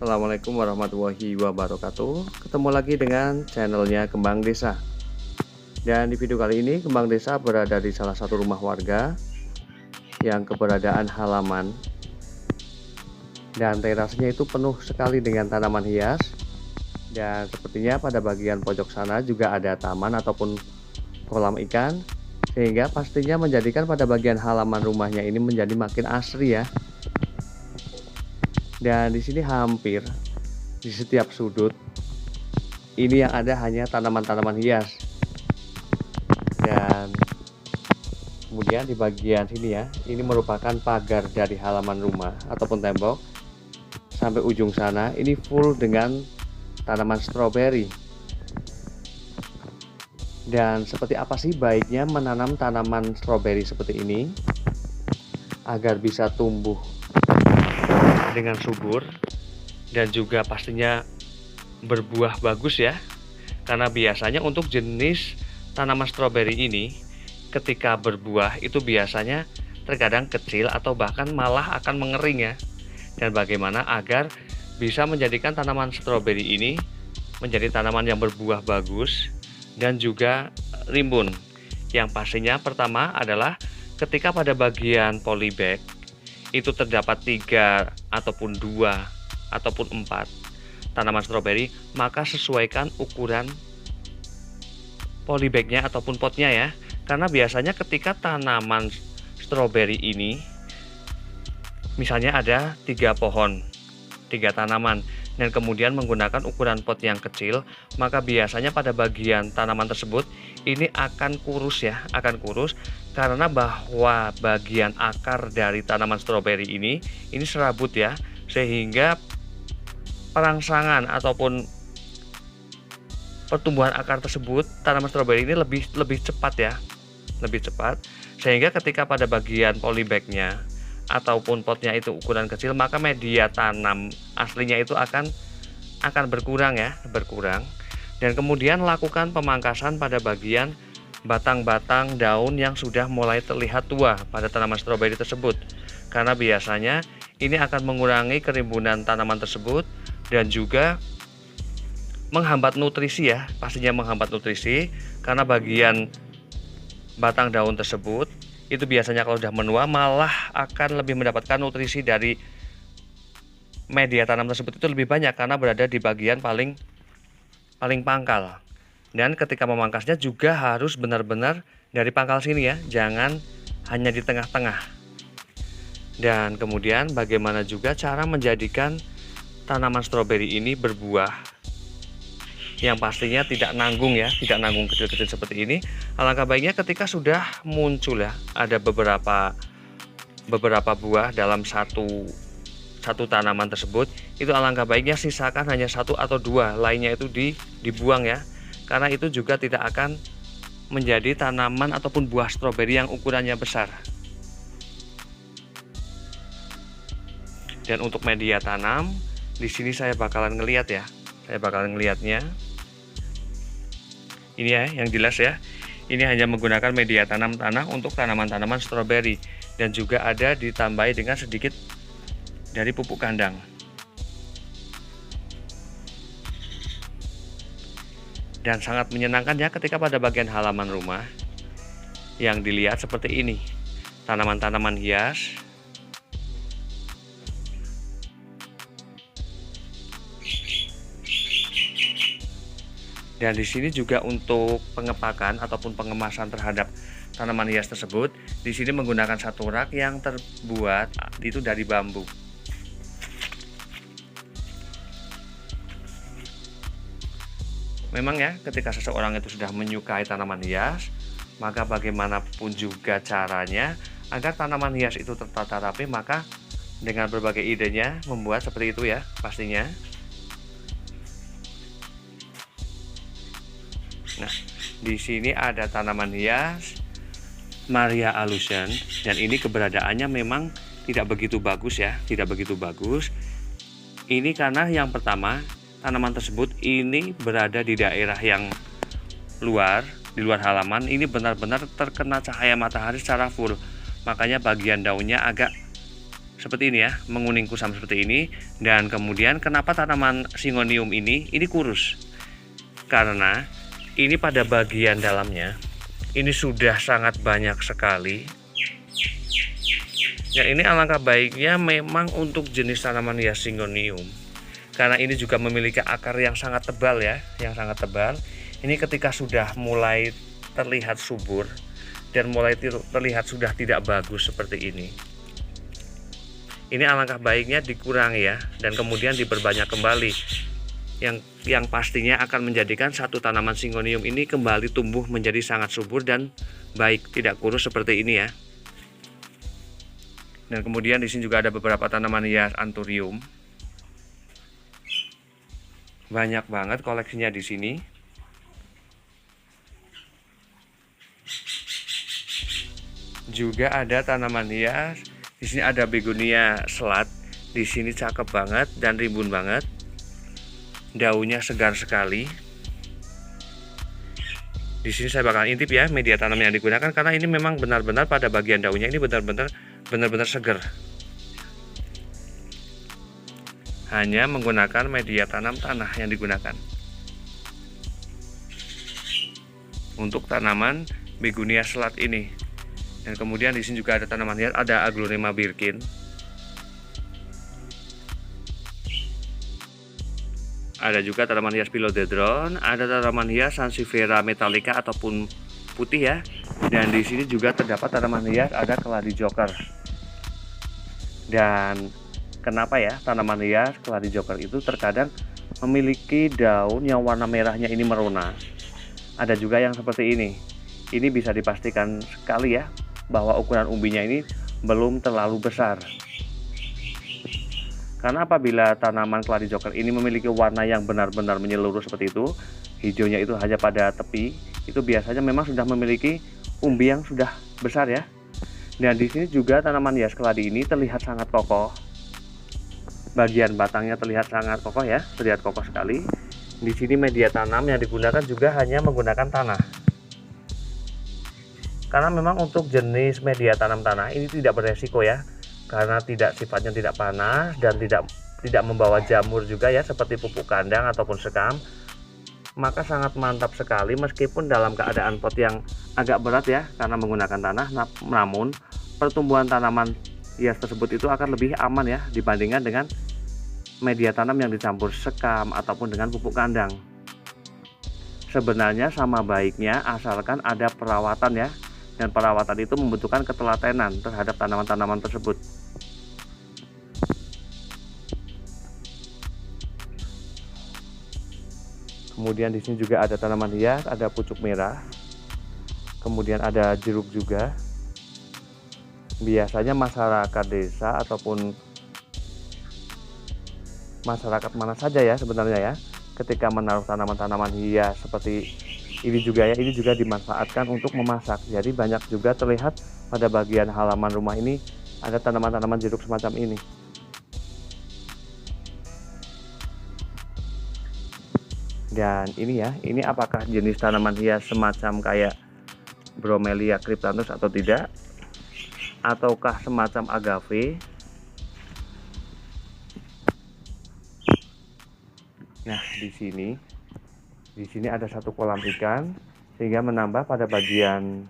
Assalamualaikum warahmatullahi wabarakatuh. Ketemu lagi dengan channelnya Kembang Desa. Dan di video kali ini Kembang Desa berada di salah satu rumah warga yang keberadaan halaman dan terasnya itu penuh sekali dengan tanaman hias. Dan sepertinya pada bagian pojok sana juga ada taman ataupun kolam ikan, sehingga pastinya menjadikan pada bagian halaman rumahnya ini menjadi makin asri ya. Dan di sini hampir di setiap sudut ini yang ada hanya tanaman-tanaman hias. Dan kemudian di bagian sini ya, ini merupakan pagar dari halaman rumah ataupun tembok. Sampai ujung sana ini full dengan tanaman stroberi. Dan seperti apa sih baiknya menanam tanaman stroberi seperti ini agar bisa tumbuh dengan subur dan juga pastinya berbuah bagus ya. Karena biasanya untuk jenis tanaman stroberi ini ketika berbuah itu biasanya terkadang kecil atau bahkan malah akan mengering ya. Dan bagaimana agar bisa menjadikan tanaman stroberi ini menjadi tanaman yang berbuah bagus dan juga rimbun. Yang pastinya pertama adalah ketika pada bagian polybag itu terdapat 3 ataupun 2 ataupun 4 tanaman stroberi, maka sesuaikan ukuran polybagnya ataupun potnya ya. Karena biasanya ketika tanaman stroberi ini misalnya ada 3 pohon, 3 tanaman, dan kemudian menggunakan ukuran pot yang kecil, maka biasanya pada bagian tanaman tersebut ini akan kurus ya, akan kurus karena bahwa bagian akar dari tanaman stroberi ini serabut ya, sehingga perangsangan ataupun pertumbuhan akar tersebut tanaman stroberi ini lebih cepat ya, lebih cepat, sehingga ketika pada bagian polybagnya ataupun potnya itu ukuran kecil, maka media tanam aslinya itu akan berkurang ya, berkurang. Dan kemudian lakukan pemangkasan pada bagian batang-batang daun yang sudah mulai terlihat tua pada tanaman stroberi tersebut, karena biasanya ini akan mengurangi kerimbunan tanaman tersebut dan juga menghambat nutrisi ya, pastinya menghambat nutrisi, karena bagian batang daun tersebut itu biasanya kalau sudah menua malah akan lebih mendapatkan nutrisi dari media tanam tersebut itu lebih banyak karena berada di bagian paling pangkal. Dan ketika memangkasnya juga harus benar-benar dari pangkal sini ya, jangan hanya di tengah-tengah. Dan kemudian bagaimana juga cara menjadikan tanaman stroberi ini berbuah yang pastinya tidak nanggung ya, tidak nanggung kecil-kecil seperti ini. Alangkah baiknya ketika sudah muncul ya, ada beberapa buah dalam satu tanaman tersebut, itu alangkah baiknya sisakan hanya 1 atau 2, lainnya itu dibuang ya, karena itu juga tidak akan menjadi tanaman ataupun buah stroberi yang ukurannya besar. Dan untuk media tanam di sini saya bakalan ngelihat ya, ngelihatnya ini ya, yang jelas ya, ini hanya menggunakan media tanam tanah untuk tanaman-tanaman stroberi dan juga ada ditambahi dengan sedikit dari pupuk kandang. Dan sangat menyenangkan ya ketika pada bagian halaman rumah yang dilihat seperti ini, tanaman-tanaman hias dan di sini juga untuk pengepakan ataupun pengemasan terhadap tanaman hias tersebut, di sini menggunakan satu rak yang terbuat itu dari bambu. Memang ya, ketika seseorang itu sudah menyukai tanaman hias, maka bagaimanapun juga caranya agar tanaman hias itu tertata rapi, maka dengan berbagai idenya membuat seperti itu ya, pastinya. Nah, di sini ada tanaman hias Maria Alusen, dan ini keberadaannya memang tidak begitu bagus ya, tidak begitu bagus. Ini karena yang pertama, tanaman tersebut ini berada di daerah yang di luar halaman, ini benar-benar terkena cahaya matahari secara full. Makanya bagian daunnya agak seperti ini ya, menguning kusam seperti ini. Dan kemudian kenapa tanaman Syngonium ini kurus? Karena ini pada bagian dalamnya ini sudah sangat banyak sekali. Ya, ini alangkah baiknya memang untuk jenis tanaman hias Syngonium, karena ini juga memiliki akar yang sangat tebal ya, yang sangat tebal. Ini ketika sudah mulai terlihat subur dan mulai terlihat sudah tidak bagus seperti ini alangkah baiknya dikurangi ya, dan kemudian diperbanyak kembali, yang pastinya akan menjadikan satu tanaman Syngonium ini kembali tumbuh menjadi sangat subur dan baik, tidak kurus seperti ini ya. Dan kemudian di sini juga ada beberapa tanaman hias Anthurium. Banyak banget koleksinya di sini. Juga ada tanaman hias. Di sini ada begonia selat. Di sini cakep banget dan rimbun banget. Daunnya segar sekali. Di sini saya bakal intip ya media tanam yang digunakan, karena ini memang benar-benar pada bagian daunnya ini benar-benar segar. Hanya menggunakan media tanam tanah yang digunakan. Untuk tanaman begonia selat ini. Dan kemudian di sini juga ada tanaman hias, ada Aglonema Birkin. Ada juga tanaman hias Philodendron, ada tanaman hias Sansevieria metallica ataupun putih ya. Dan di sini juga terdapat tanaman hias, ada keladi joker. Dan kenapa ya tanaman hias keladi joker itu terkadang memiliki daun yang warna merahnya ini merona. Ada juga yang seperti ini. Ini bisa dipastikan sekali ya bahwa ukuran umbinya ini belum terlalu besar. Karena apabila tanaman keladi joker ini memiliki warna yang benar-benar menyeluruh seperti itu, hijaunya itu hanya pada tepi, itu biasanya memang sudah memiliki umbi yang sudah besar ya. Dan di sini juga tanaman hias keladi ini terlihat sangat kokoh. Bagian batangnya terlihat sangat kokoh ya, terlihat kokoh sekali. Di sini media tanam yang digunakan juga hanya menggunakan tanah. Karena memang untuk jenis media tanam tanah ini tidak beresiko ya, karena sifatnya tidak panas dan tidak membawa jamur juga ya, seperti pupuk kandang ataupun sekam. Maka sangat mantap sekali meskipun dalam keadaan pot yang agak berat ya, karena menggunakan tanah. Namun pertumbuhan tanaman hias tersebut itu akan lebih aman ya dibandingkan dengan media tanam yang dicampur sekam ataupun dengan pupuk kandang. Sebenarnya sama baiknya asalkan ada perawatan ya. Dan perawatan itu membutuhkan ketelatenan terhadap tanaman-tanaman tersebut. Kemudian di sini juga ada tanaman hias, ada pucuk merah. Kemudian ada jeruk juga. Biasanya masyarakat desa ataupun masyarakat mana saja ya sebenarnya ya, ketika menaruh tanaman-tanaman hias seperti ini juga ya, ini juga dimanfaatkan untuk memasak. Jadi banyak juga terlihat pada bagian halaman rumah ini ada tanaman-tanaman jeruk semacam ini. Dan ini ya, ini apakah jenis tanaman hias semacam kayak Bromelia cryptanthus atau tidak? Ataukah semacam agave? Nah, di sini ada satu kolam ikan, sehingga menambah pada bagian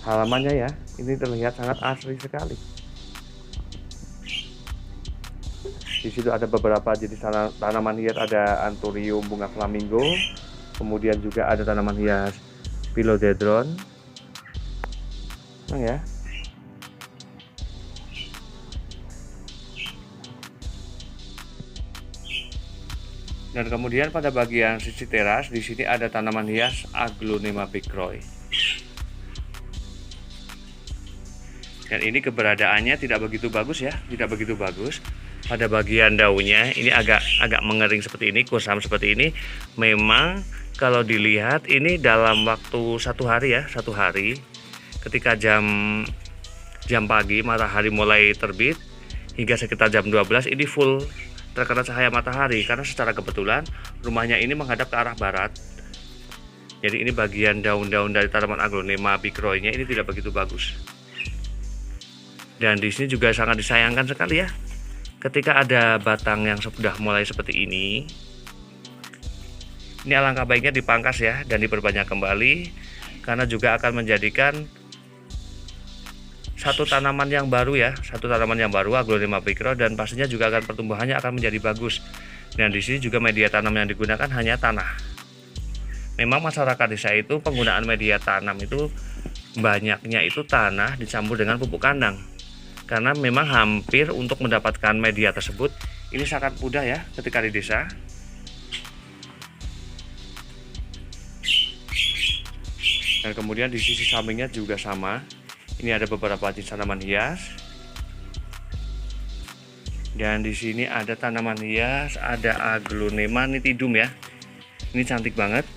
halamannya ya. Ini terlihat sangat asri sekali. Di situ ada beberapa jenis tanaman hias, ada Anthurium bunga flamingo, kemudian juga ada tanaman hias Philodendron. Nah ya. Dan kemudian pada bagian sisi teras di sini ada tanaman hias Aglonema picroy. Dan ini keberadaannya tidak begitu bagus ya, tidak begitu bagus. Pada bagian daunnya ini agak mengering seperti ini, kusam seperti ini. Memang kalau dilihat ini dalam waktu satu hari ya, satu hari ketika jam pagi matahari mulai terbit hingga sekitar jam 12 ini full terkena cahaya matahari, karena secara kebetulan rumahnya ini menghadap ke arah barat. Jadi ini bagian daun-daun dari tanaman Aglonema picroy-nya ini tidak begitu bagus. Dan di sini juga sangat disayangkan sekali ya, ketika ada batang yang sudah mulai seperti ini alangkah baiknya dipangkas ya dan diperbanyak kembali, karena juga akan menjadikan satu tanaman yang baru ya, Aglonema picro, dan pastinya juga akan pertumbuhannya akan menjadi bagus. Dan di sini juga media tanam yang digunakan hanya tanah. Memang masyarakat desa itu penggunaan media tanam itu banyaknya itu tanah dicampur dengan pupuk kandang, karena memang hampir untuk mendapatkan media tersebut ini sangat mudah ya ketika di desa. Dan kemudian di sisi sampingnya juga sama. Ini ada beberapa jenis tanaman hias. Dan di sini ada tanaman hias, ada Aglonema nitidum ya. Ini cantik banget.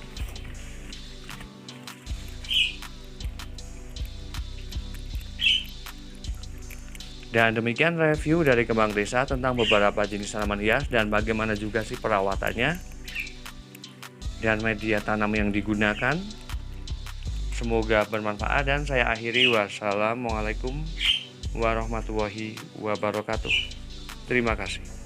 Dan demikian review dari Kembang Desa tentang beberapa jenis tanaman hias dan bagaimana juga sih perawatannya dan media tanam yang digunakan. Semoga bermanfaat dan saya akhiri. Wassalamualaikum warahmatullahi wabarakatuh. Terima kasih.